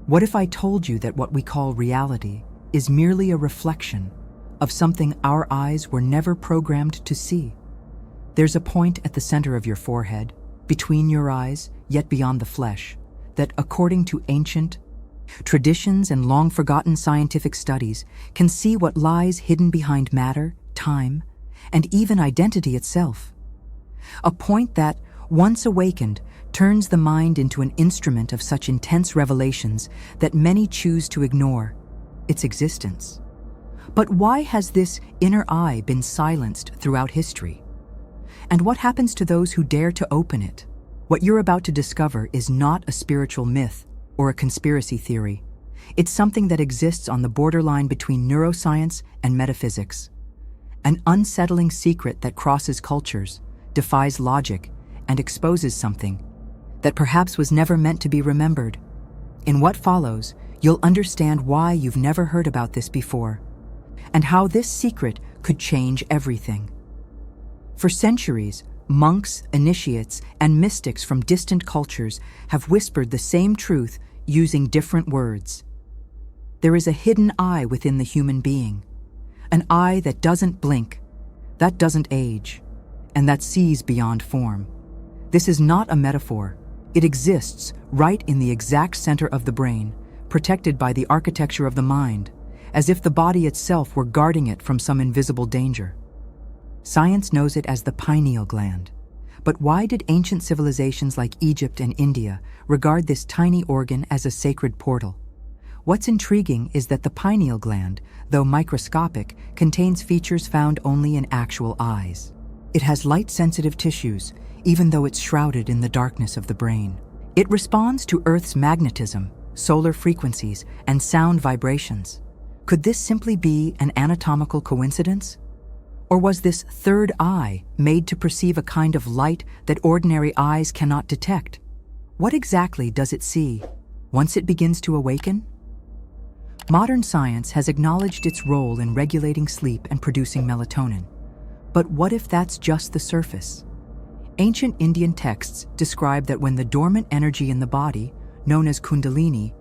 What if I told you that what we call reality is merely a reflection of something our eyes were never programmed to see? There's a point at the center of your forehead, between your eyes, yet beyond the flesh, that, according to ancient traditions and long-forgotten scientific studies, can see what lies hidden behind matter, time, and even identity itself. A point that, once awakened, turns the mind into an instrument of such intense revelations that many choose to ignore its existence. But why has this inner eye been silenced throughout history? And what happens to those who dare to open it? What you're about to discover is not a spiritual myth or a conspiracy theory. It's something that exists on the borderline between neuroscience and metaphysics. An unsettling secret that crosses cultures, defies logic, and exposes something that perhaps was never meant to be remembered. In what follows, you'll understand why you've never heard about this before, and how this secret could change everything. For centuries, monks, initiates, and mystics from distant cultures have whispered the same truth using different words. There is a hidden eye within the human being, an eye that doesn't blink, that doesn't age, and that sees beyond form. This is not a metaphor. It exists right in the exact center of the brain, protected by the architecture of the mind, as if the body itself were guarding it from some invisible danger. Science knows it as the pineal gland. But why did ancient civilizations like Egypt and India regard this tiny organ as a sacred portal? What's intriguing is that the pineal gland, though microscopic, contains features found only in actual eyes. It has light-sensitive tissues, even though it's shrouded in the darkness of the brain. It responds to Earth's magnetism, solar frequencies, and sound vibrations. Could this simply be an anatomical coincidence? Or was this third eye made to perceive a kind of light that ordinary eyes cannot detect? What exactly does it see once it begins to awaken? Modern science has acknowledged its role in regulating sleep and producing melatonin. But what if that's just the surface? Ancient Indian texts describe that when the dormant energy in the body, known as Kundalini,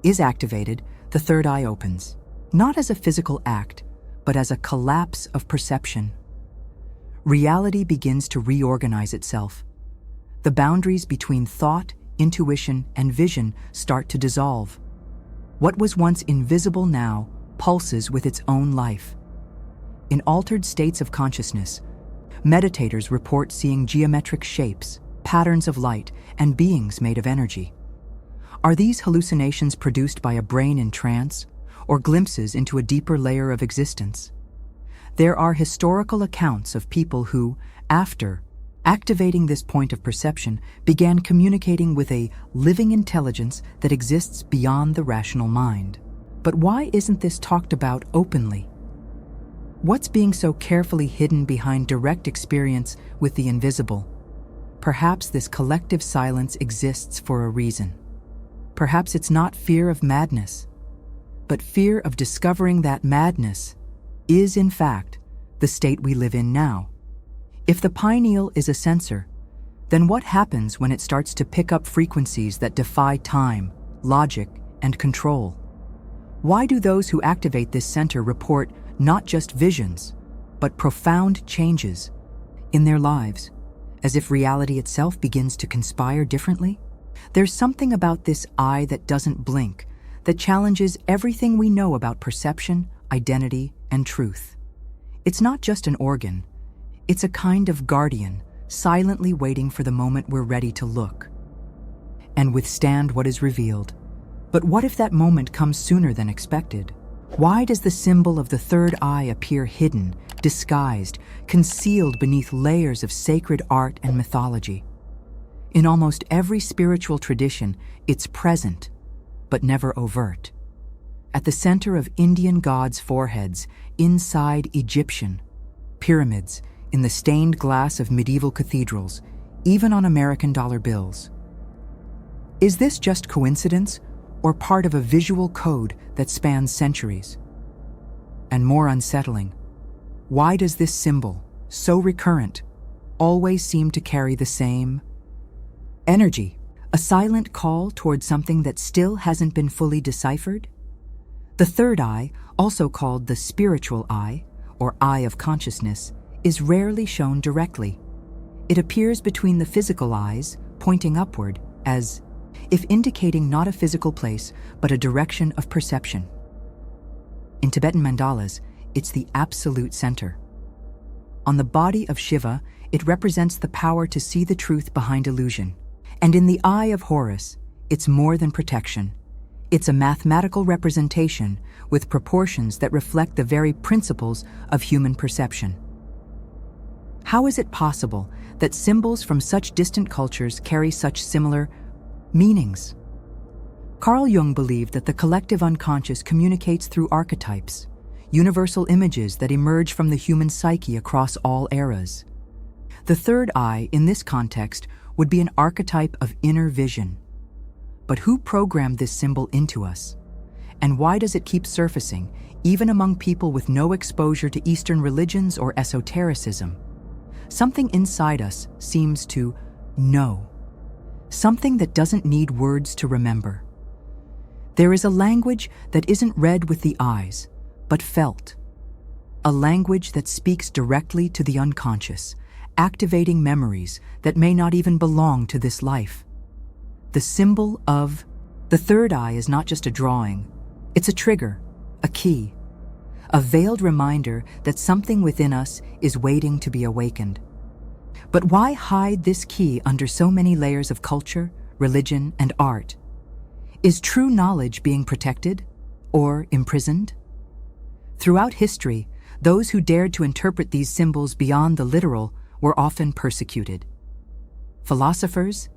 is activated, the third eye opens, not as a physical act, but as a collapse of perception. Reality begins to reorganize itself. The boundaries between thought, intuition, and vision start to dissolve. What was once invisible now pulses with its own life. In altered states of consciousness, meditators report seeing geometric shapes, patterns of light, and beings made of energy. Are these hallucinations produced by a brain in trance, or glimpses into a deeper layer of existence? There are historical accounts of people who, after activating this point of perception, began communicating with a living intelligence that exists beyond the rational mind. But why isn't this talked about openly? What's being so carefully hidden behind direct experience with the invisible? Perhaps this collective silence exists for a reason. Perhaps it's not fear of madness, but fear of discovering that madness is, in fact, the state we live in now. If the pineal is a sensor, then what happens when it starts to pick up frequencies that defy time, logic, and control? Why do those who activate this center report not just visions, but profound changes in their lives, as if reality itself begins to conspire differently? There's something about this eye that doesn't blink, that challenges everything we know about perception, identity, and truth. It's not just an organ. It's a kind of guardian, silently waiting for the moment we're ready to look and withstand what is revealed. But what if that moment comes sooner than expected? Why does the symbol of the third eye appear hidden, disguised, concealed beneath layers of sacred art and mythology? In almost every spiritual tradition, it's present, but never overt. At the center of Indian gods' foreheads, inside Egyptian pyramids, in the stained glass of medieval cathedrals, even on American dollar bills. Is this just coincidence, or part of a visual code that spans centuries? And more unsettling, why does this symbol, so recurrent, always seem to carry the same energy? A silent call towards something that still hasn't been fully deciphered? The third eye, also called the spiritual eye, or eye of consciousness, is rarely shown directly. It appears between the physical eyes, pointing upward, as if indicating not a physical place, but a direction of perception. In Tibetan mandalas, it's the absolute center. On the body of Shiva, it represents the power to see the truth behind illusion. And in the eye of Horus, it's more than protection. It's a mathematical representation with proportions that reflect the very principles of human perception. How is it possible that symbols from such distant cultures carry such similar meanings? Carl Jung believed that the collective unconscious communicates through archetypes, universal images that emerge from the human psyche across all eras. The third eye, in this context, would be an archetype of inner vision. But who programmed this symbol into us? And why does it keep surfacing, even among people with no exposure to Eastern religions or esotericism? Something inside us seems to know. Something that doesn't need words to remember. There is a language that isn't read with the eyes, but felt. A language that speaks directly to the unconscious, activating memories that may not even belong to this life. The symbol of the third eye is not just a drawing. It's a trigger, a key, a veiled reminder that something within us is waiting to be awakened. But why hide this key under so many layers of culture, religion, and art? Is true knowledge being protected or imprisoned? Throughout history, those who dared to interpret these symbols beyond the literal were often persecuted. Philosophers,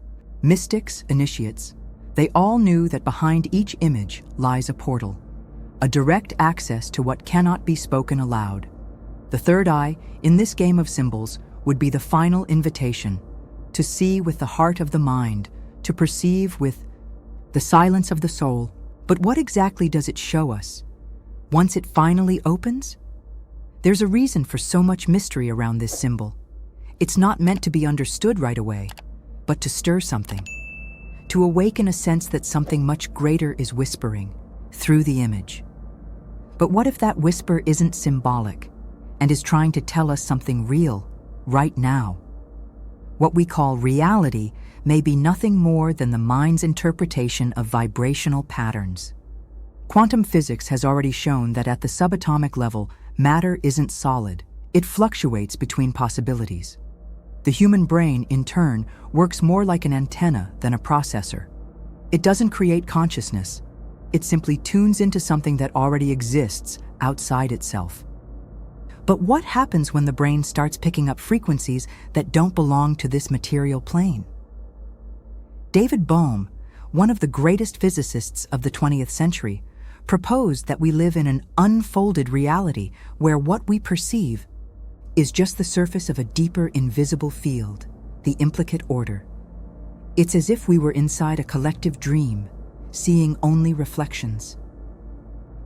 mystics, initiates, they all knew that behind each image lies a portal, a direct access to what cannot be spoken aloud. The third eye, in this game of symbols, would be the final invitation to see with the heart of the mind, to perceive with the silence of the soul. But what exactly does it show us? Once it finally opens? There's a reason for so much mystery around this symbol. It's not meant to be understood right away, but to stir something, to awaken a sense that something much greater is whispering through the image. But what if that whisper isn't symbolic and is trying to tell us something real right now? What we call reality may be nothing more than the mind's interpretation of vibrational patterns. Quantum physics has already shown that at the subatomic level, matter isn't solid. It fluctuates between possibilities. The human brain, in turn, works more like an antenna than a processor. It doesn't create consciousness. It simply tunes into something that already exists outside itself. But what happens when the brain starts picking up frequencies that don't belong to this material plane? David Bohm, one of the greatest physicists of the 20th century, proposed that we live in an unfolded reality where what we perceive is just the surface of a deeper invisible field, the implicate order. It's as if we were inside a collective dream, seeing only reflections.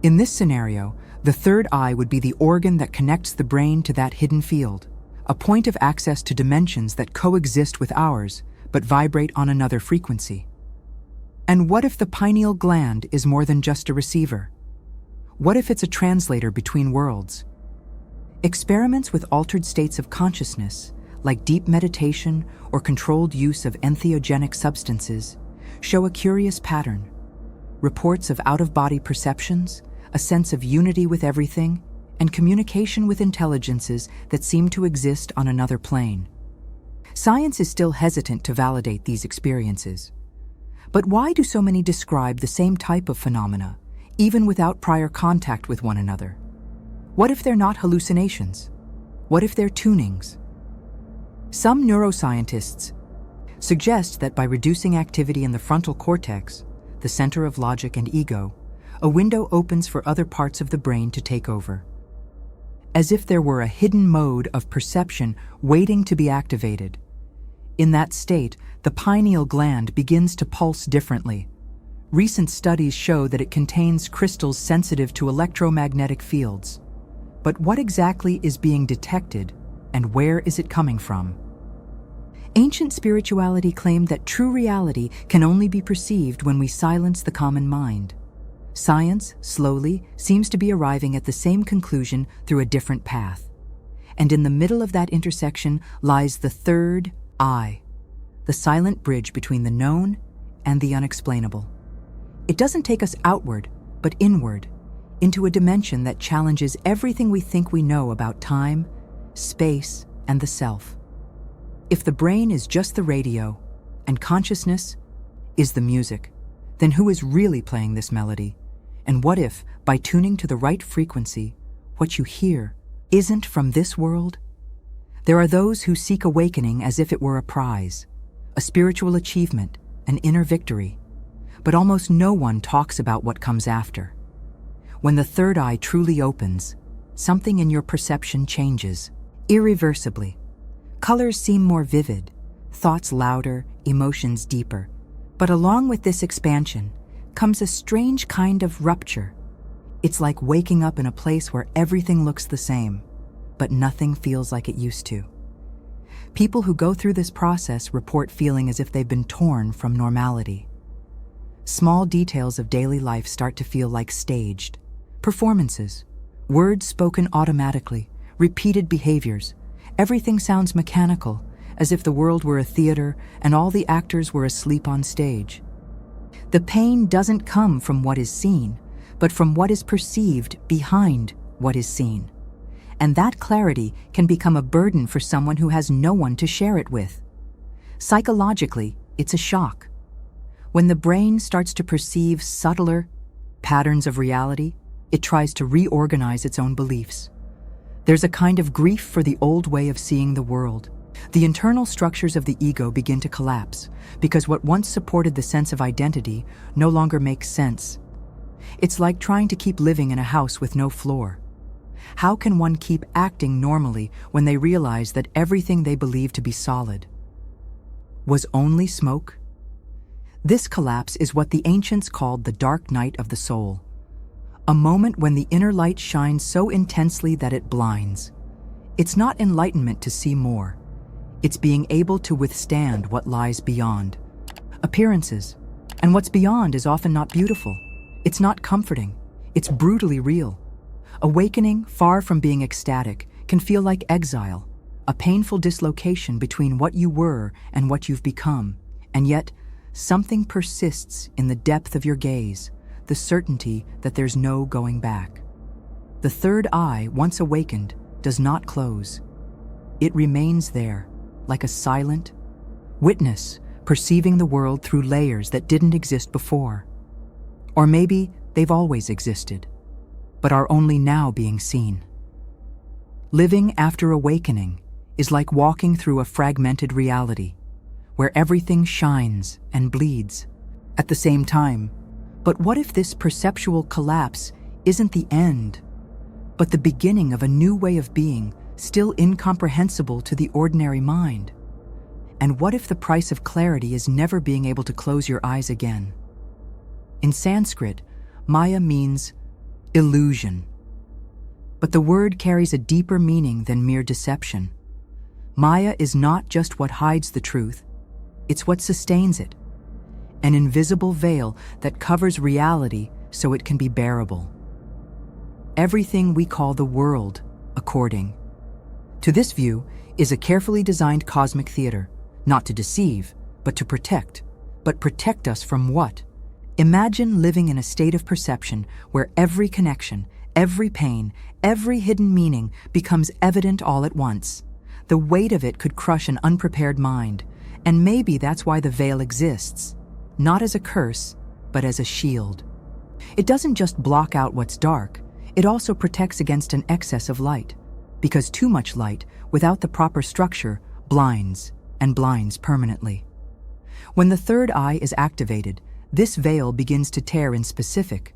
In this scenario, the third eye would be the organ that connects the brain to that hidden field, a point of access to dimensions that coexist with ours, but vibrate on another frequency. And what if the pineal gland is more than just a receiver? What if it's a translator between worlds? Experiments with altered states of consciousness, like deep meditation or controlled use of entheogenic substances, show a curious pattern. Reports of out-of-body perceptions, a sense of unity with everything, and communication with intelligences that seem to exist on another plane. Science is still hesitant to validate these experiences. But why do so many describe the same type of phenomena, even without prior contact with one another? What if they're not hallucinations? What if they're tunings? Some neuroscientists suggest that by reducing activity in the frontal cortex, the center of logic and ego, a window opens for other parts of the brain to take over. As if there were a hidden mode of perception waiting to be activated. In that state, the pineal gland begins to pulse differently. Recent studies show that it contains crystals sensitive to electromagnetic fields. But what exactly is being detected, and where is it coming from? Ancient spirituality claimed that true reality can only be perceived when we silence the common mind. Science, slowly, seems to be arriving at the same conclusion through a different path. And in the middle of that intersection lies the third eye, the silent bridge between the known and the unexplainable. It doesn't take us outward, but inward, into a dimension that challenges everything we think we know about time, space, and the self. If the brain is just the radio, and consciousness is the music, then who is really playing this melody? And what if, by tuning to the right frequency, what you hear isn't from this world? There are those who seek awakening as if it were a prize, a spiritual achievement, an inner victory. But almost no one talks about what comes after. When the third eye truly opens, something in your perception changes, irreversibly. Colors seem more vivid, thoughts louder, emotions deeper. But along with this expansion comes a strange kind of rupture. It's like waking up in a place where everything looks the same, but nothing feels like it used to. People who go through this process report feeling as if they've been torn from normality. Small details of daily life start to feel like staged performances, words spoken automatically, repeated behaviors. Everything sounds mechanical, as if the world were a theater and all the actors were asleep on stage. The pain doesn't come from what is seen, but from what is perceived behind what is seen. And that clarity can become a burden for someone who has no one to share it with. Psychologically, it's a shock. When the brain starts to perceive subtler patterns of reality, it tries to reorganize its own beliefs. There's a kind of grief for the old way of seeing the world. The internal structures of the ego begin to collapse because what once supported the sense of identity no longer makes sense. It's like trying to keep living in a house with no floor. How can one keep acting normally when they realize that everything they believe to be solid was only smoke? This collapse is what the ancients called the dark night of the soul, a moment when the inner light shines so intensely that it blinds. It's not enlightenment to see more. It's being able to withstand what lies beyond. Appearances. And what's beyond is often not beautiful. It's not comforting. It's brutally real. Awakening, far from being ecstatic, can feel like exile, a painful dislocation between what you were and what you've become. And yet, something persists in the depth of your gaze, the certainty that there's no going back. The third eye, once awakened, does not close. It remains there, like a silent witness, perceiving the world through layers that didn't exist before. Or maybe they've always existed, but are only now being seen. Living after awakening is like walking through a fragmented reality, where everything shines and bleeds at the same time. But what if this perceptual collapse isn't the end, but the beginning of a new way of being, still incomprehensible to the ordinary mind? And what if the price of clarity is never being able to close your eyes again? In Sanskrit, Maya means illusion. But the word carries a deeper meaning than mere deception. Maya is not just what hides the truth, it's what sustains it. An invisible veil that covers reality so it can be bearable. Everything we call the world, according to this view, is a carefully designed cosmic theater, not to deceive, but to protect. But protect us from what? Imagine living in a state of perception where every connection, every pain, every hidden meaning becomes evident all at once. The weight of it could crush an unprepared mind, and maybe that's why the veil exists. Not as a curse, but as a shield. It doesn't just block out what's dark, it also protects against an excess of light, because too much light, without the proper structure, blinds, and blinds permanently. When the third eye is activated, this veil begins to tear in specific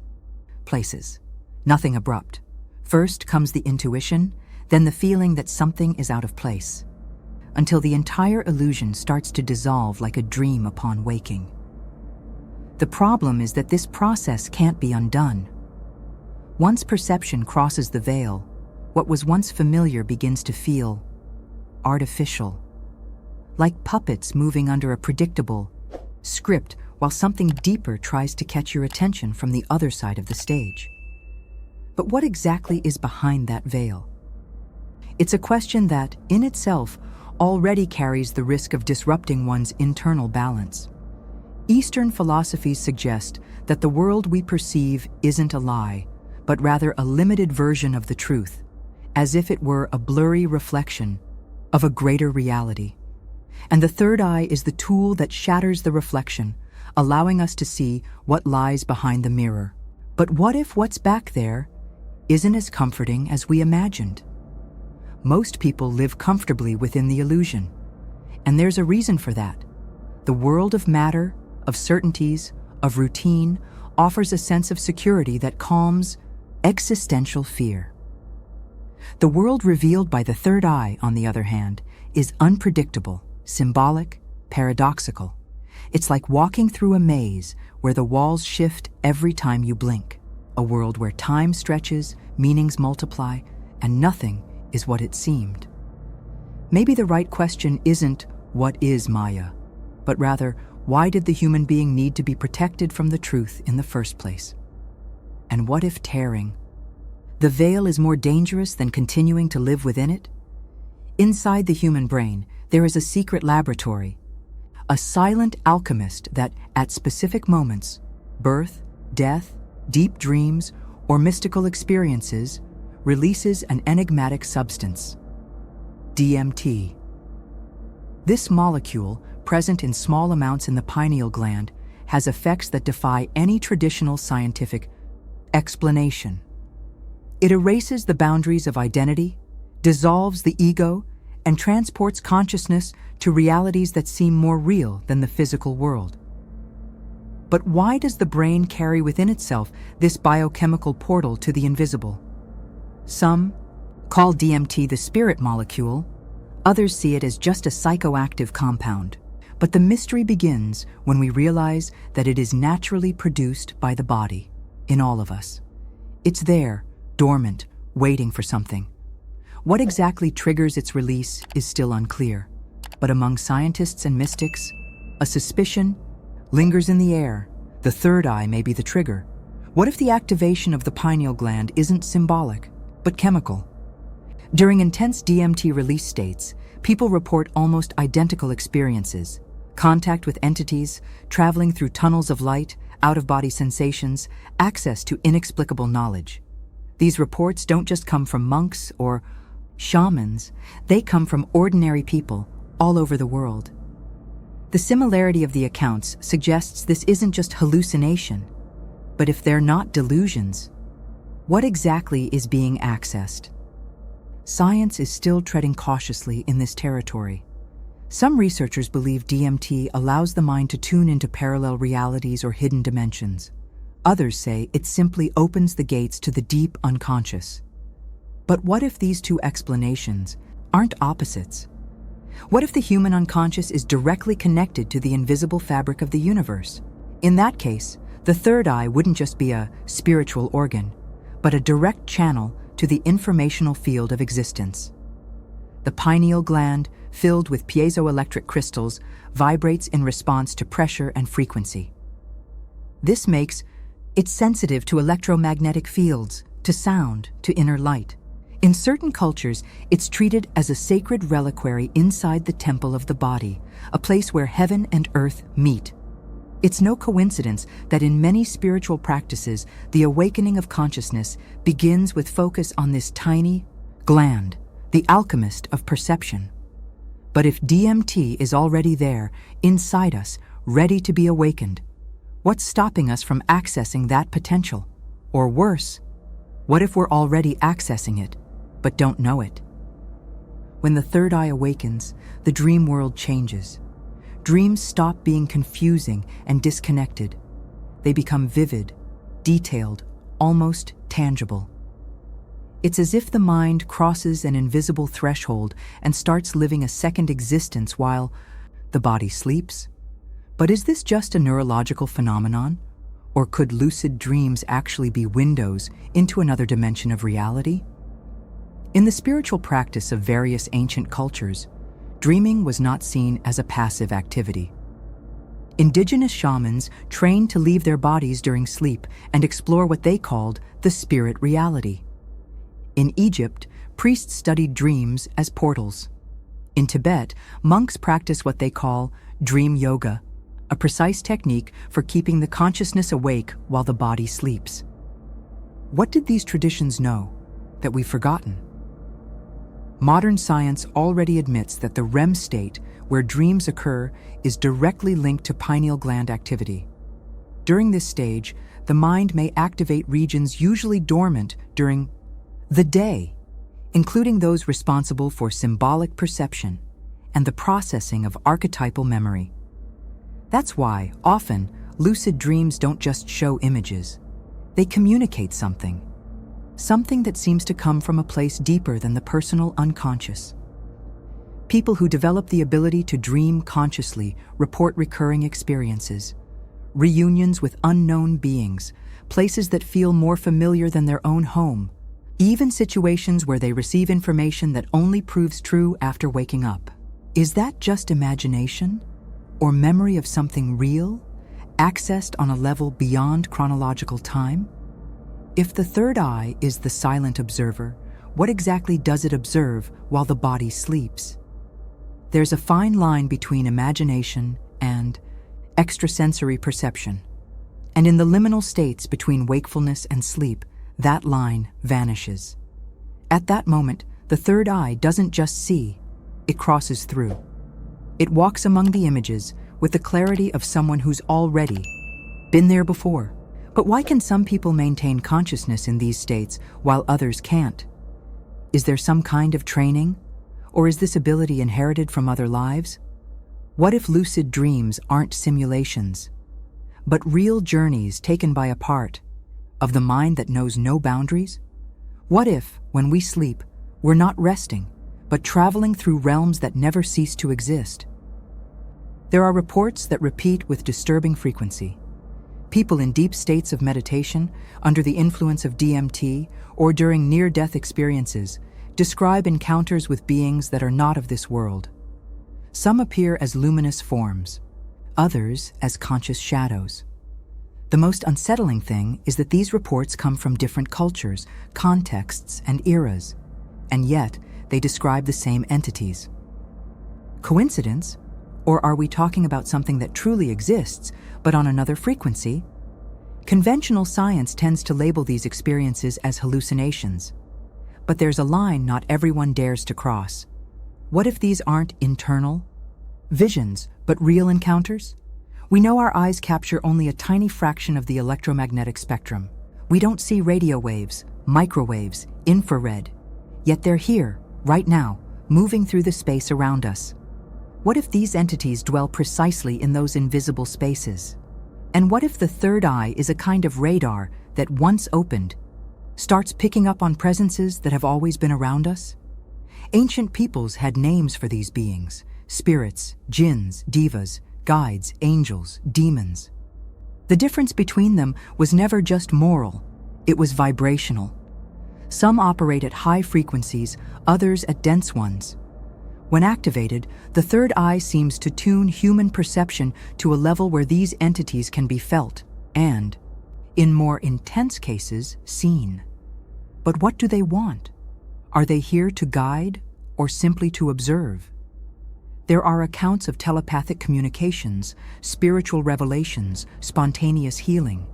places. Nothing abrupt. First comes the intuition, then the feeling that something is out of place, until the entire illusion starts to dissolve like a dream upon waking. The problem is that this process can't be undone. Once perception crosses the veil, what was once familiar begins to feel artificial, like puppets moving under a predictable script while something deeper tries to catch your attention from the other side of the stage. But what exactly is behind that veil? It's a question that, in itself, already carries the risk of disrupting one's internal balance. Eastern philosophies suggest that the world we perceive isn't a lie, but rather a limited version of the truth, as if it were a blurry reflection of a greater reality. And the third eye is the tool that shatters the reflection, allowing us to see what lies behind the mirror. But what if what's back there isn't as comforting as we imagined? Most people live comfortably within the illusion, and there's a reason for that. The world of matter, of certainties, of routine, offers a sense of security that calms existential fear. The world revealed by the third eye, on the other hand, is unpredictable, symbolic, paradoxical. It's like walking through a maze where the walls shift every time you blink, a world where time stretches, meanings multiply, and nothing is what it seemed. Maybe the right question isn't what is Maya, but rather, why did the human being need to be protected from the truth in the first place? And what if tearing the veil is more dangerous than continuing to live within it? Inside the human brain, there is a secret laboratory, a silent alchemist that, at specific moments, birth, death, deep dreams, or mystical experiences, releases an enigmatic substance, DMT. This molecule, present in small amounts in the pineal gland, has effects that defy any traditional scientific explanation. It erases the boundaries of identity, dissolves the ego, and transports consciousness to realities that seem more real than the physical world. But why does the brain carry within itself this biochemical portal to the invisible? Some call DMT the spirit molecule, others see it as just a psychoactive compound. But the mystery begins when we realize that it is naturally produced by the body, in all of us. It's there, dormant, waiting for something. What exactly triggers its release is still unclear. But among scientists and mystics, a suspicion lingers in the air. The third eye may be the trigger. What if the activation of the pineal gland isn't symbolic, but chemical? During intense DMT release states, people report almost identical experiences: contact with entities, traveling through tunnels of light, out-of-body sensations, access to inexplicable knowledge. These reports don't just come from monks or shamans, they come from ordinary people all over the world. The similarity of the accounts suggests this isn't just hallucination, but if they're not delusions, what exactly is being accessed? Science is still treading cautiously in this territory. Some researchers believe DMT allows the mind to tune into parallel realities or hidden dimensions. Others say it simply opens the gates to the deep unconscious. But what if these two explanations aren't opposites? What if the human unconscious is directly connected to the invisible fabric of the universe? In that case, the third eye wouldn't just be a spiritual organ, but a direct channel to the informational field of existence. The pineal gland, filled with piezoelectric crystals, vibrates in response to pressure and frequency. This makes it sensitive to electromagnetic fields, to sound, to inner light. In certain cultures, it's treated as a sacred reliquary inside the temple of the body, a place where heaven and earth meet. It's no coincidence that in many spiritual practices, the awakening of consciousness begins with focus on this tiny gland, the alchemist of perception. But if DMT is already there, inside us, ready to be awakened, what's stopping us from accessing that potential? Or worse, what if we're already accessing it, but don't know it? When the third eye awakens, the dream world changes. Dreams stop being confusing and disconnected. They become vivid, detailed, almost tangible. It's as if the mind crosses an invisible threshold and starts living a second existence while the body sleeps. But is this just a neurological phenomenon? Or could lucid dreams actually be windows into another dimension of reality? In the spiritual practice of various ancient cultures, Dreaming was not seen as a passive activity. Indigenous shamans trained to leave their bodies during sleep and explore what they called the spirit reality. In Egypt, priests studied dreams as portals. In Tibet, monks practice what they call dream yoga, a precise technique for keeping the consciousness awake while the body sleeps. What did these traditions know that we've forgotten? Modern science already admits that the REM state, where dreams occur, is directly linked to pineal gland activity. During this stage, the mind may activate regions usually dormant during the day, including those responsible for symbolic perception and the processing of archetypal memory. That's why, often, lucid dreams don't just show images. They communicate something that seems to come from a place deeper than the personal unconscious. People who develop the ability to dream consciously report recurring experiences, reunions with unknown beings, places that feel more familiar than their own home, even situations where they receive information that only proves true after waking up. Is that just imagination or memory of something real, accessed on a level beyond chronological time? If the third eye is the silent observer, what exactly does it observe while the body sleeps? There's a fine line between imagination and extrasensory perception. And in the liminal states between wakefulness and sleep, that line vanishes. At that moment, the third eye doesn't just see, it crosses through. It walks among the images with the clarity of someone who's already been there before. But why can some people maintain consciousness in these states while others can't? Is there some kind of training? Or is this ability inherited from other lives? What if lucid dreams aren't simulations, but real journeys taken by a part of the mind that knows no boundaries? What if, when we sleep, we're not resting, but traveling through realms that never cease to exist? There are reports that repeat with disturbing frequency. People in deep states of meditation, under the influence of DMT, or during near-death experiences, describe encounters with beings that are not of this world. Some appear as luminous forms, others as conscious shadows. The most unsettling thing is that these reports come from different cultures, contexts, and eras, and yet they describe the same entities. Coincidence? Or are we talking about something that truly exists, but on another frequency? Conventional science tends to label these experiences as hallucinations. But there's a line not everyone dares to cross. What if these aren't internal visions, but real encounters? We know our eyes capture only a tiny fraction of the electromagnetic spectrum. We don't see radio waves, microwaves, infrared. Yet they're here, right now, moving through the space around us. What if these entities dwell precisely in those invisible spaces? And what if the third eye is a kind of radar that, once opened, starts picking up on presences that have always been around us? Ancient peoples had names for these beings: spirits, jinns, devas, guides, angels, demons. The difference between them was never just moral, it was vibrational. Some operate at high frequencies, others at dense ones. When activated, the third eye seems to tune human perception to a level where these entities can be felt and, in more intense cases, seen. But what do they want? Are they here to guide or simply to observe? There are accounts of telepathic communications, spiritual revelations, spontaneous healing.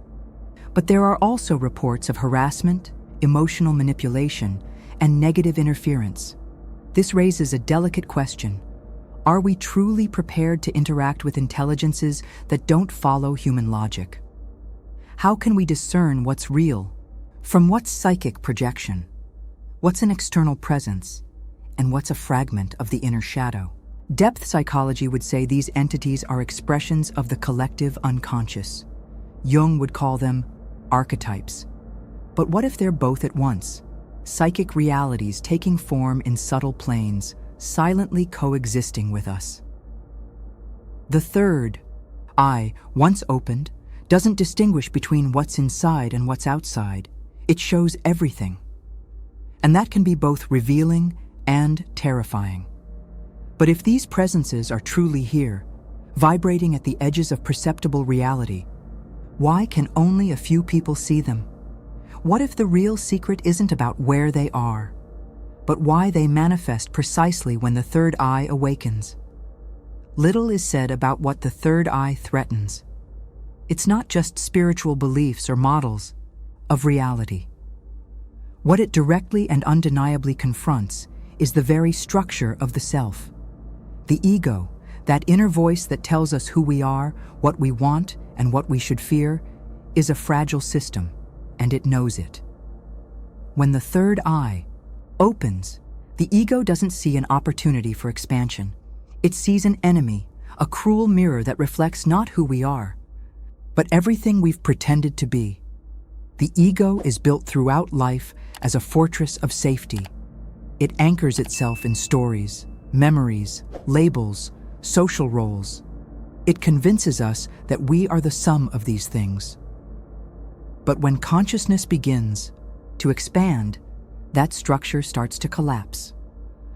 But there are also reports of harassment, emotional manipulation, and negative interference. This raises a delicate question. Are we truly prepared to interact with intelligences that don't follow human logic? How can we discern what's real from what's psychic projection? What's an external presence? And what's a fragment of the inner shadow? Depth psychology would say these entities are expressions of the collective unconscious. Jung would call them archetypes. But what if they're both at once? Psychic realities taking form in subtle planes, silently coexisting with us. The third eye, once opened, doesn't distinguish between what's inside and what's outside. It shows everything. And that can be both revealing and terrifying. But if these presences are truly here, vibrating at the edges of perceptible reality, why can only a few people see them? What if the real secret isn't about where they are, but why they manifest precisely when the third eye awakens? Little is said about what the third eye threatens. It's not just spiritual beliefs or models of reality. What it directly and undeniably confronts is the very structure of the self. The ego, that inner voice that tells us who we are, what we want, and what we should fear, is a fragile system, and it knows it. When the third eye opens, the ego doesn't see an opportunity for expansion. It sees an enemy, a cruel mirror that reflects not who we are, but everything we've pretended to be. The ego is built throughout life as a fortress of safety. It anchors itself in stories, memories, labels, social roles. It convinces us that we are the sum of these things. But when consciousness begins to expand, that structure starts to collapse.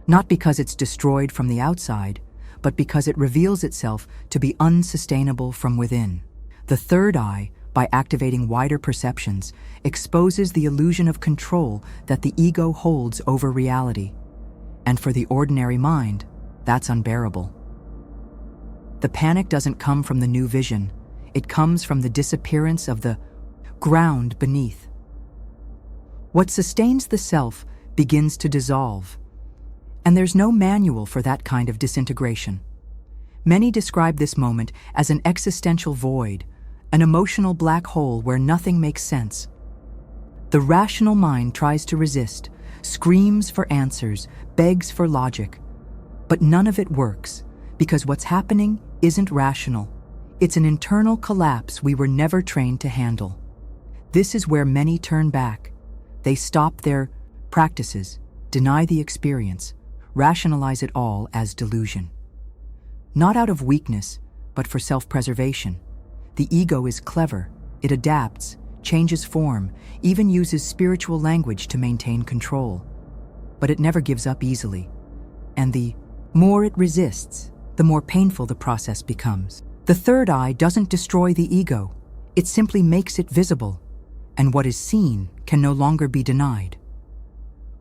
Not because it's destroyed from the outside, but because it reveals itself to be unsustainable from within. The third eye, by activating wider perceptions, exposes the illusion of control that the ego holds over reality. And for the ordinary mind, that's unbearable. The panic doesn't come from the new vision. It comes from the disappearance of the ground beneath. What sustains the self begins to dissolve, and there's no manual for that kind of disintegration. Many describe this moment as an existential void, an emotional black hole where nothing makes sense. The rational mind tries to resist, screams for answers, begs for logic, but none of it works, because what's happening isn't rational. It's an internal collapse we were never trained to handle. This is where many turn back. They stop their practices, deny the experience, rationalize it all as delusion. Not out of weakness, but for self-preservation. The ego is clever. It adapts, changes form, even uses spiritual language to maintain control. But it never gives up easily. And the more it resists, the more painful the process becomes. The third eye doesn't destroy the ego. It simply makes it visible. And what is seen can no longer be denied.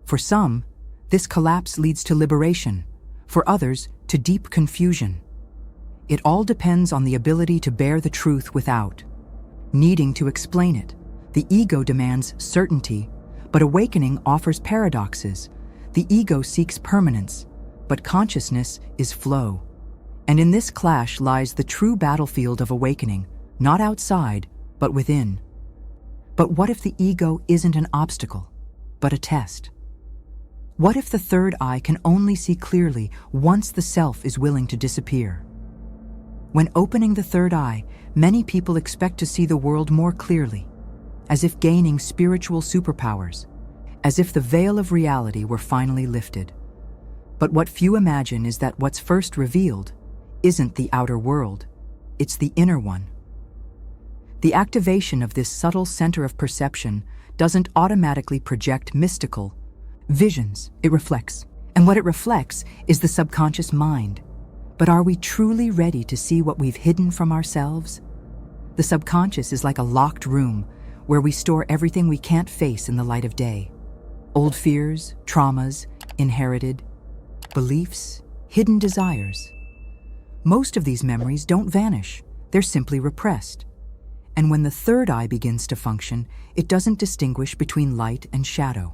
For some, this collapse leads to liberation. For others, to deep confusion. It all depends on the ability to bear the truth without needing to explain it. The ego demands certainty, but awakening offers paradoxes. The ego seeks permanence, but consciousness is flow. And in this clash lies the true battlefield of awakening, not outside, but within. But what if the ego isn't an obstacle, but a test? What if the third eye can only see clearly once the self is willing to disappear? When opening the third eye, many people expect to see the world more clearly, as if gaining spiritual superpowers, as if the veil of reality were finally lifted. But what few imagine is that what's first revealed isn't the outer world, it's the inner one. The activation of this subtle center of perception doesn't automatically project mystical visions it reflects. And what it reflects is the subconscious mind. But are we truly ready to see what we've hidden from ourselves? The subconscious is like a locked room where we store everything we can't face in the light of day. Old fears, traumas, inherited beliefs, hidden desires. Most of these memories don't vanish, they're simply repressed. And when the third eye begins to function, it doesn't distinguish between light and shadow.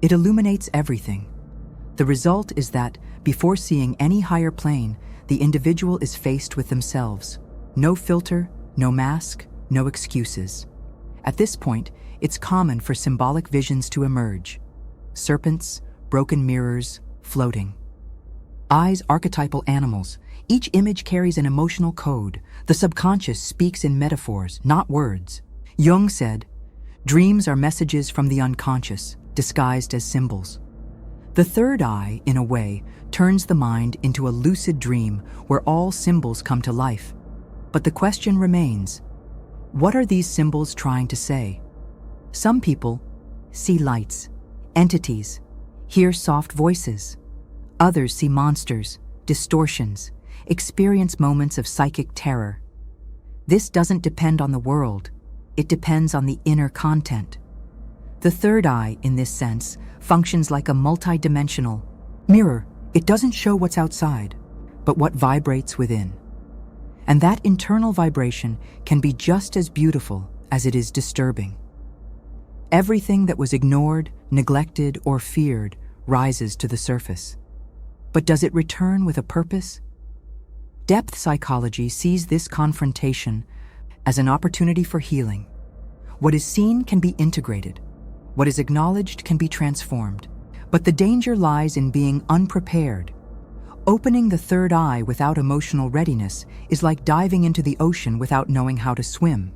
It illuminates everything. The result is that, before seeing any higher plane, the individual is faced with themselves. No filter, no mask, no excuses. At this point, it's common for symbolic visions to emerge. Serpents, broken mirrors, floating. Eyes, archetypal animals. Each image carries an emotional code. The subconscious speaks in metaphors, not words. Jung said, "Dreams are messages from the unconscious, disguised as symbols." The third eye, in a way, turns the mind into a lucid dream where all symbols come to life. But the question remains, what are these symbols trying to say? Some people see lights, entities, hear soft voices. Others see monsters, distortions, experience moments of psychic terror. This doesn't depend on the world, it depends on the inner content. The third eye, in this sense, functions like a multidimensional mirror. It doesn't show what's outside, but what vibrates within. And that internal vibration can be just as beautiful as it is disturbing. Everything that was ignored, neglected, or feared rises to the surface. But does it return with a purpose? Depth psychology sees this confrontation as an opportunity for healing. What is seen can be integrated. What is acknowledged can be transformed. But the danger lies in being unprepared. Opening the third eye without emotional readiness is like diving into the ocean without knowing how to swim.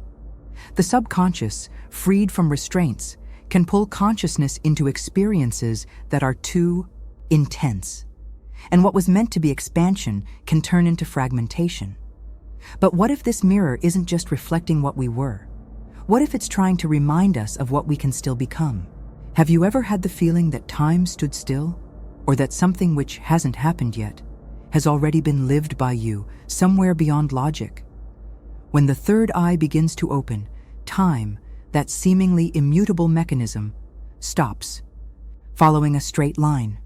The subconscious, freed from restraints, can pull consciousness into experiences that are too intense. And what was meant to be expansion can turn into fragmentation. But what if this mirror isn't just reflecting what we were? What if it's trying to remind us of what we can still become? Have you ever had the feeling that time stood still? Or that something which hasn't happened yet has already been lived by you somewhere beyond logic? When the third eye begins to open, time, that seemingly immutable mechanism, stops, following a straight line.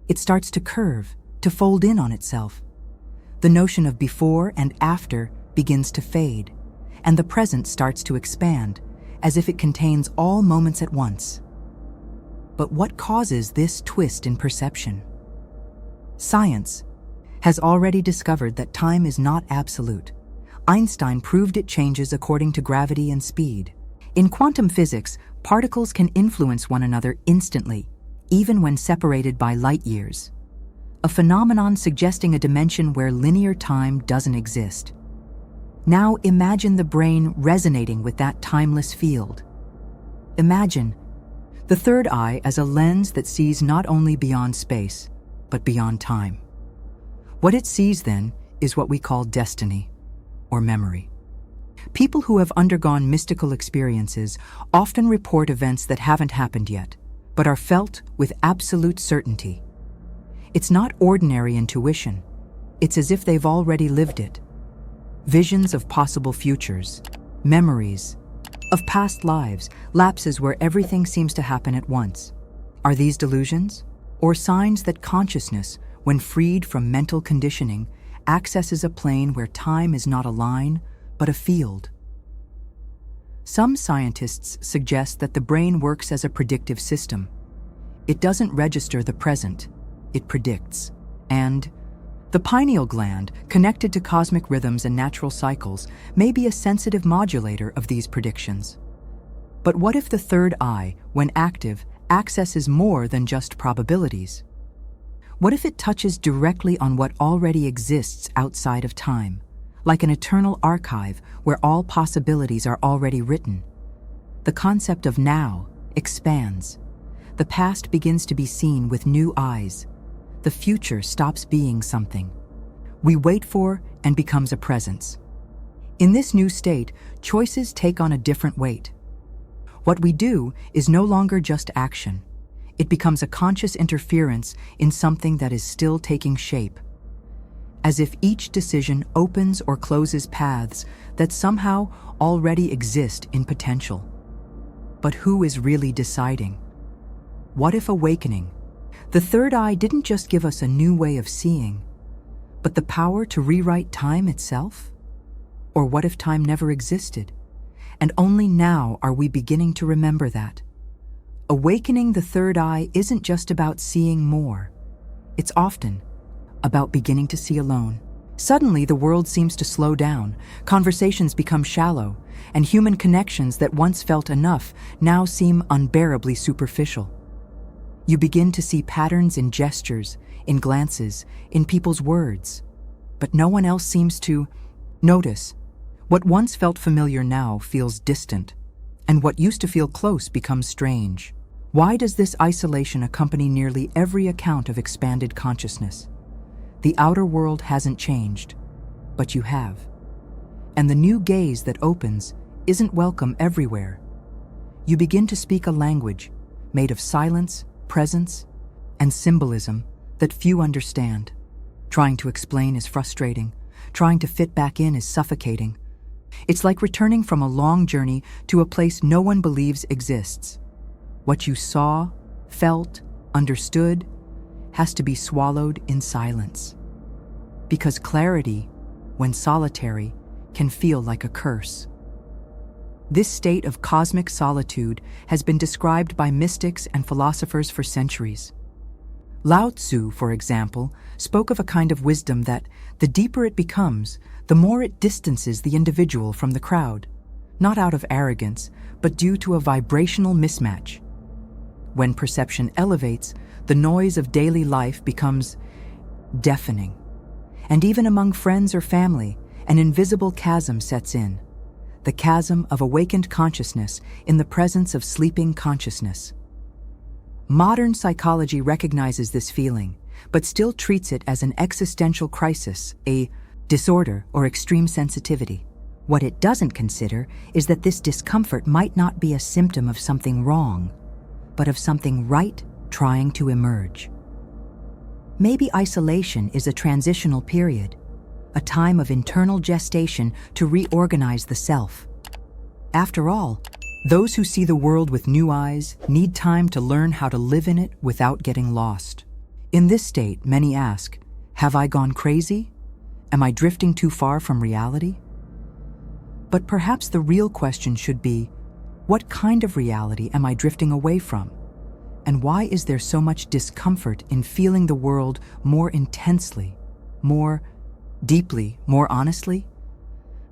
It starts to curve, to fold in on itself. The notion of before and after begins to fade, and the present starts to expand, as if it contains all moments at once. But what causes this twist in perception? Science has already discovered that time is not absolute. Einstein proved it changes according to gravity and speed. In quantum physics, particles can influence one another instantly, even when separated by light years. A phenomenon suggesting a dimension where linear time doesn't exist. Now imagine the brain resonating with that timeless field. Imagine the third eye as a lens that sees not only beyond space, but beyond time. What it sees then is what we call destiny, or memory. People who have undergone mystical experiences often report events that haven't happened yet, but are felt with absolute certainty. It's not ordinary intuition. It's as if they've already lived it. Visions of possible futures, memories of past lives, lapses where everything seems to happen at once. Are these delusions? Or signs that consciousness, when freed from mental conditioning, accesses a plane where time is not a line, but a field? Some scientists suggest that the brain works as a predictive system. It doesn't register the present, it predicts. And the pineal gland, connected to cosmic rhythms and natural cycles, may be a sensitive modulator of these predictions. But what if the third eye, when active, accesses more than just probabilities? What if it touches directly on what already exists outside of time, like an eternal archive where all possibilities are already written? The concept of now expands. The past begins to be seen with new eyes. The future stops being something we wait for and becomes a presence. In this new state, choices take on a different weight. What we do is no longer just action. It becomes a conscious interference in something that is still taking shape, as if each decision opens or closes paths that somehow already exist in potential. But who is really deciding? What if awakening? The third eye didn't just give us a new way of seeing, but the power to rewrite time itself? Or what if time never existed, and only now are we beginning to remember that? Awakening the third eye isn't just about seeing more. It's often about beginning to see alone. Suddenly, the world seems to slow down, conversations become shallow, and human connections that once felt enough now seem unbearably superficial. You begin to see patterns in gestures, in glances, in people's words, but no one else seems to notice. What once felt familiar now feels distant, and what used to feel close becomes strange. Why does this isolation accompany nearly every account of expanded consciousness? The outer world hasn't changed, but you have. And the new gaze that opens isn't welcome everywhere. You begin to speak a language made of silence, presence, and symbolism that few understand. Trying to explain is frustrating. Trying to fit back in is suffocating. It's like returning from a long journey to a place no one believes exists. What you saw, felt, understood has to be swallowed in silence. Because clarity, when solitary, can feel like a curse. This state of cosmic solitude has been described by mystics and philosophers for centuries. Lao Tzu, for example, spoke of a kind of wisdom that, the deeper it becomes, the more it distances the individual from the crowd, not out of arrogance, but due to a vibrational mismatch. When perception elevates, the noise of daily life becomes deafening. And even among friends or family, an invisible chasm sets in. The chasm of awakened consciousness in the presence of sleeping consciousness. Modern psychology recognizes this feeling, but still treats it as an existential crisis, a disorder or extreme sensitivity. What it doesn't consider is that this discomfort might not be a symptom of something wrong, but of something right trying to emerge. Maybe isolation is a transitional period, a time of internal gestation to reorganize the self. After all, those who see the world with new eyes need time to learn how to live in it without getting lost. In this state, many ask, have I gone crazy? Am I drifting too far from reality? But perhaps the real question should be, what kind of reality am I drifting away from? And why is there so much discomfort in feeling the world more intensely, more deeply, more honestly?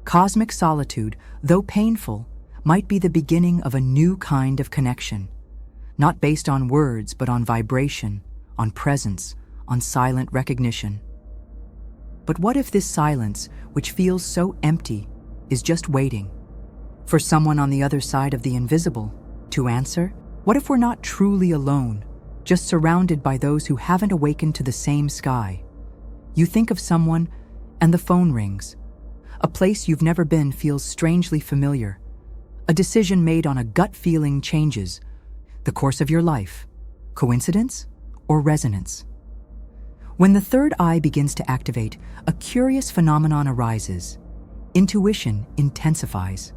Cosmic solitude, though painful, might be the beginning of a new kind of connection, not based on words but on vibration, on presence, on silent recognition. But what if this silence, which feels so empty, is just waiting for someone on the other side of the invisible to answer? What if we're not truly alone, just surrounded by those who haven't awakened to the same sky? You think of someone, and the phone rings. A place you've never been feels strangely familiar. A decision made on a gut feeling changes the course of your life. Coincidence or resonance? When the third eye begins to activate, a curious phenomenon arises. Intuition intensifies.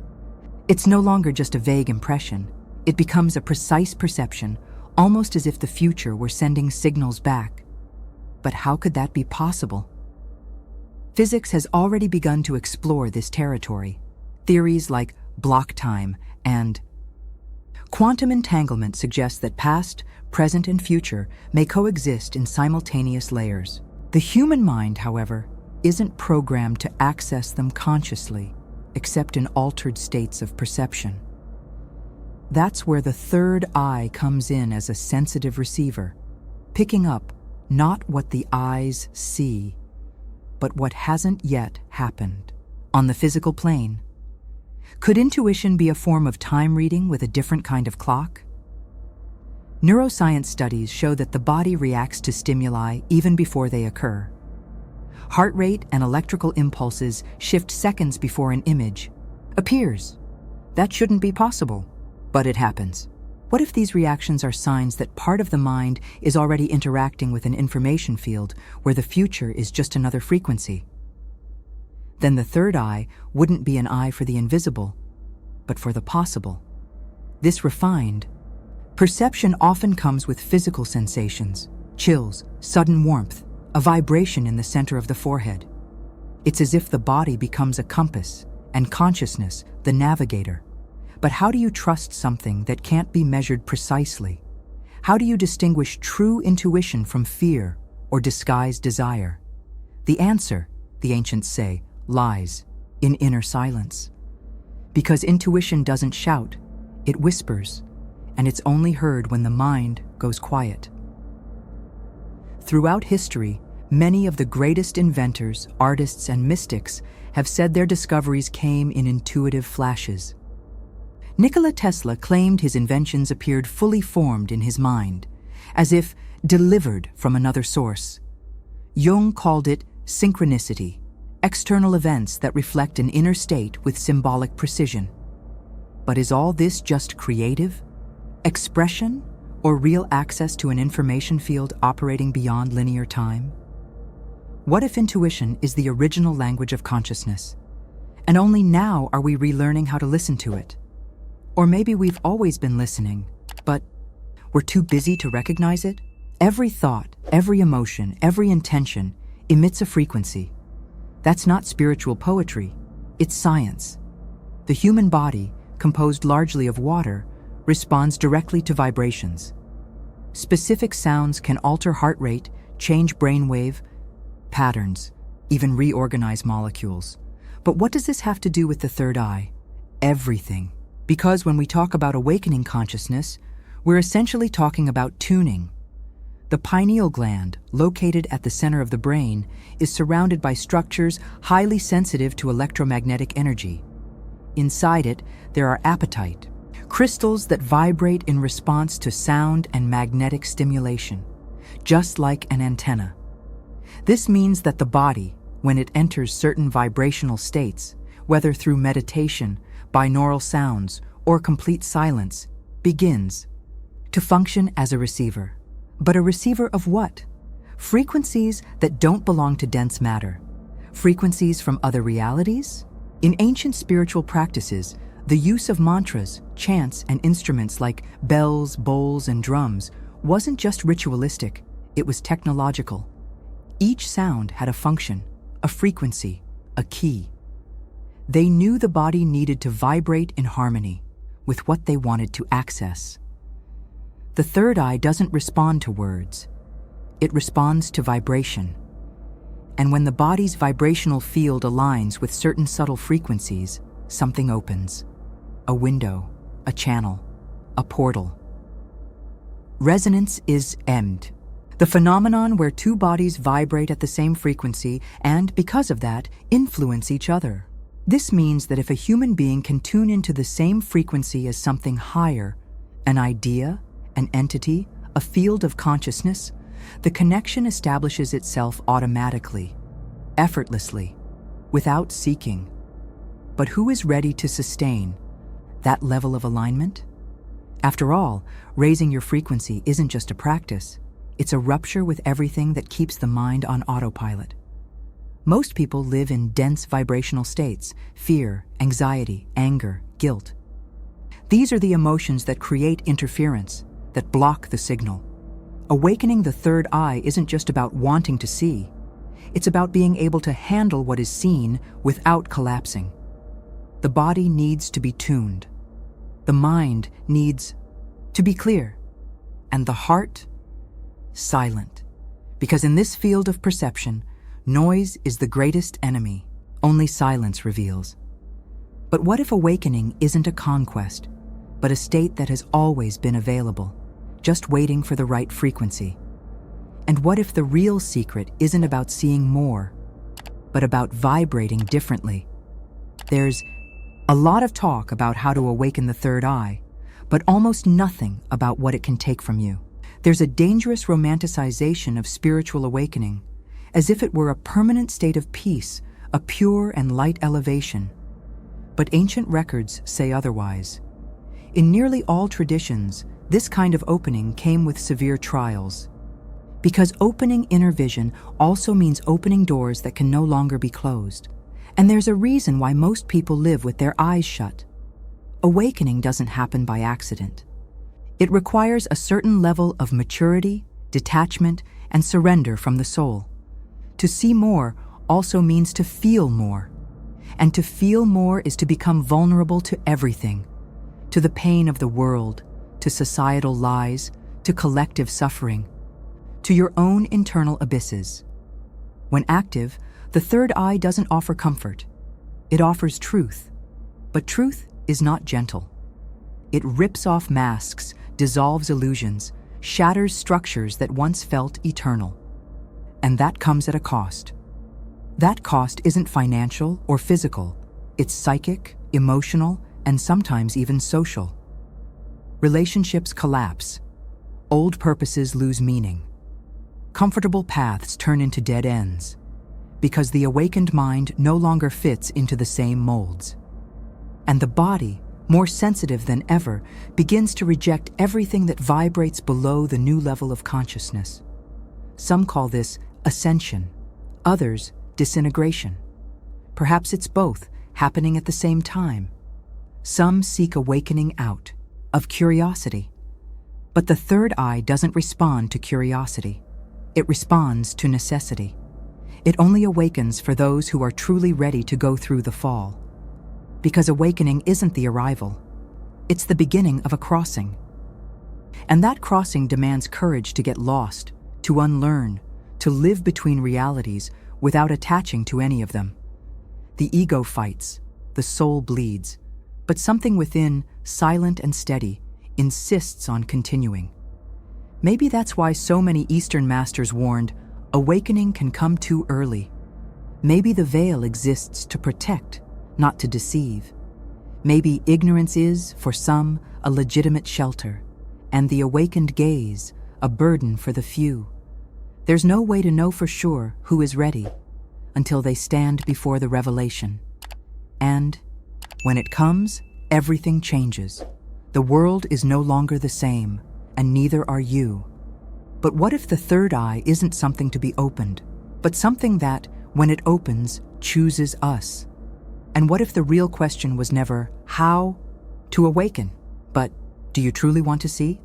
It's no longer just a vague impression. It becomes a precise perception, almost as if the future were sending signals back. But how could that be possible? Physics has already begun to explore this territory. Theories like block time and quantum entanglement suggest that past, present, and future may coexist in simultaneous layers. The human mind, however, isn't programmed to access them consciously, except in altered states of perception. That's where the third eye comes in as a sensitive receiver, picking up not what the eyes see, but what hasn't yet happened. On the physical plane, could intuition be a form of time reading with a different kind of clock? Neuroscience studies show that the body reacts to stimuli even before they occur. Heart rate and electrical impulses shift seconds before an image appears. That shouldn't be possible, but it happens. What if these reactions are signs that part of the mind is already interacting with an information field where the future is just another frequency? Then the third eye wouldn't be an eye for the invisible, but for the possible. This refined perception often comes with physical sensations, chills, sudden warmth, a vibration in the center of the forehead. It's as if the body becomes a compass and consciousness the navigator. But how do you trust something that can't be measured precisely? How do you distinguish true intuition from fear or disguised desire? The answer, the ancients say, lies in inner silence. Because intuition doesn't shout, it whispers, and it's only heard when the mind goes quiet. Throughout history, many of the greatest inventors, artists, and mystics have said their discoveries came in intuitive flashes. Nikola Tesla claimed his inventions appeared fully formed in his mind, as if delivered from another source. Jung called it synchronicity, external events that reflect an inner state with symbolic precision. But is all this just creative? Expression? or real access to an information field operating beyond linear time? What if intuition is the original language of consciousness, and only now are we relearning how to listen to it? Or maybe we've always been listening, but we're too busy to recognize it? Every thought, every emotion, every intention emits a frequency. That's not spiritual poetry, it's science. The human body, composed largely of water, responds directly to vibrations. Specific sounds can alter heart rate, change brainwave patterns, even reorganize molecules. But what does this have to do with the third eye? Everything. Because when we talk about awakening consciousness, we're essentially talking about tuning. The pineal gland, located at the center of the brain, is surrounded by structures highly sensitive to electromagnetic energy. Inside it, there are apatite, crystals that vibrate in response to sound and magnetic stimulation, just like an antenna. This means that the body, when it enters certain vibrational states, whether through meditation, binaural sounds, or complete silence, begins to function as a receiver. But a receiver of what? Frequencies that don't belong to dense matter. Frequencies from other realities? In ancient spiritual practices, the use of mantras, chants, and instruments like bells, bowls, and drums wasn't just ritualistic, it was technological. Each sound had a function, a frequency, a key. They knew the body needed to vibrate in harmony with what they wanted to access. The third eye doesn't respond to words. It responds to vibration. And when the body's vibrational field aligns with certain subtle frequencies, something opens. A window, a channel, a portal. Resonance is EMD, the phenomenon where two bodies vibrate at the same frequency and, because of that, influence each other. This means that if a human being can tune into the same frequency as something higher, an idea, an entity, a field of consciousness, the connection establishes itself automatically, effortlessly, without seeking. But who is ready to sustain that level of alignment? After all, raising your frequency isn't just a practice, it's a rupture with everything that keeps the mind on autopilot. Most people live in dense vibrational states: fear, anxiety, anger, guilt. These are the emotions that create interference, that block the signal. Awakening the third eye isn't just about wanting to see. It's about being able to handle what is seen without collapsing. The body needs to be tuned. The mind needs to be clear. And the heart, silent. Because in this field of perception, noise is the greatest enemy. Only silence reveals. But what if awakening isn't a conquest, but a state that has always been available, just waiting for the right frequency? And what if the real secret isn't about seeing more, but about vibrating differently? There's a lot of talk about how to awaken the third eye, but almost nothing about what it can take from you. There's a dangerous romanticization of spiritual awakening, as if it were a permanent state of peace, a pure and light elevation. But ancient records say otherwise. In nearly all traditions, this kind of opening came with severe trials. Because opening inner vision also means opening doors that can no longer be closed. And there's a reason why most people live with their eyes shut. Awakening doesn't happen by accident. It requires a certain level of maturity, detachment, and surrender from the soul. To see more also means to feel more. And to feel more is to become vulnerable to everything. To the pain of the world, to societal lies, to collective suffering, to your own internal abysses. When active, the third eye doesn't offer comfort. It offers truth. But truth is not gentle. It rips off masks, dissolves illusions, shatters structures that once felt eternal. And that comes at a cost. That cost isn't financial or physical. It's psychic, emotional, and sometimes even social. Relationships collapse. Old purposes lose meaning. Comfortable paths turn into dead ends, because the awakened mind no longer fits into the same molds. And the body, more sensitive than ever, begins to reject everything that vibrates below the new level of consciousness. Some call this ascension, others disintegration. Perhaps it's both, happening at the same time. Some seek awakening out of curiosity. But the third eye doesn't respond to curiosity. It responds to necessity. It only awakens for those who are truly ready to go through the fall. Because awakening isn't the arrival. It's the beginning of a crossing. And that crossing demands courage to get lost, to unlearn, to live between realities without attaching to any of them. The ego fights, the soul bleeds, but something within, silent and steady, insists on continuing. Maybe that's why so many Eastern masters warned, awakening can come too early. Maybe the veil exists to protect, not to deceive. Maybe ignorance is, for some, a legitimate shelter, and the awakened gaze, a burden for the few. There's no way to know for sure who is ready until they stand before the revelation. And when it comes, everything changes. The world is no longer the same, and neither are you. But what if the third eye isn't something to be opened, but something that, when it opens, chooses us? And what if the real question was never how to awaken, but do you truly want to see?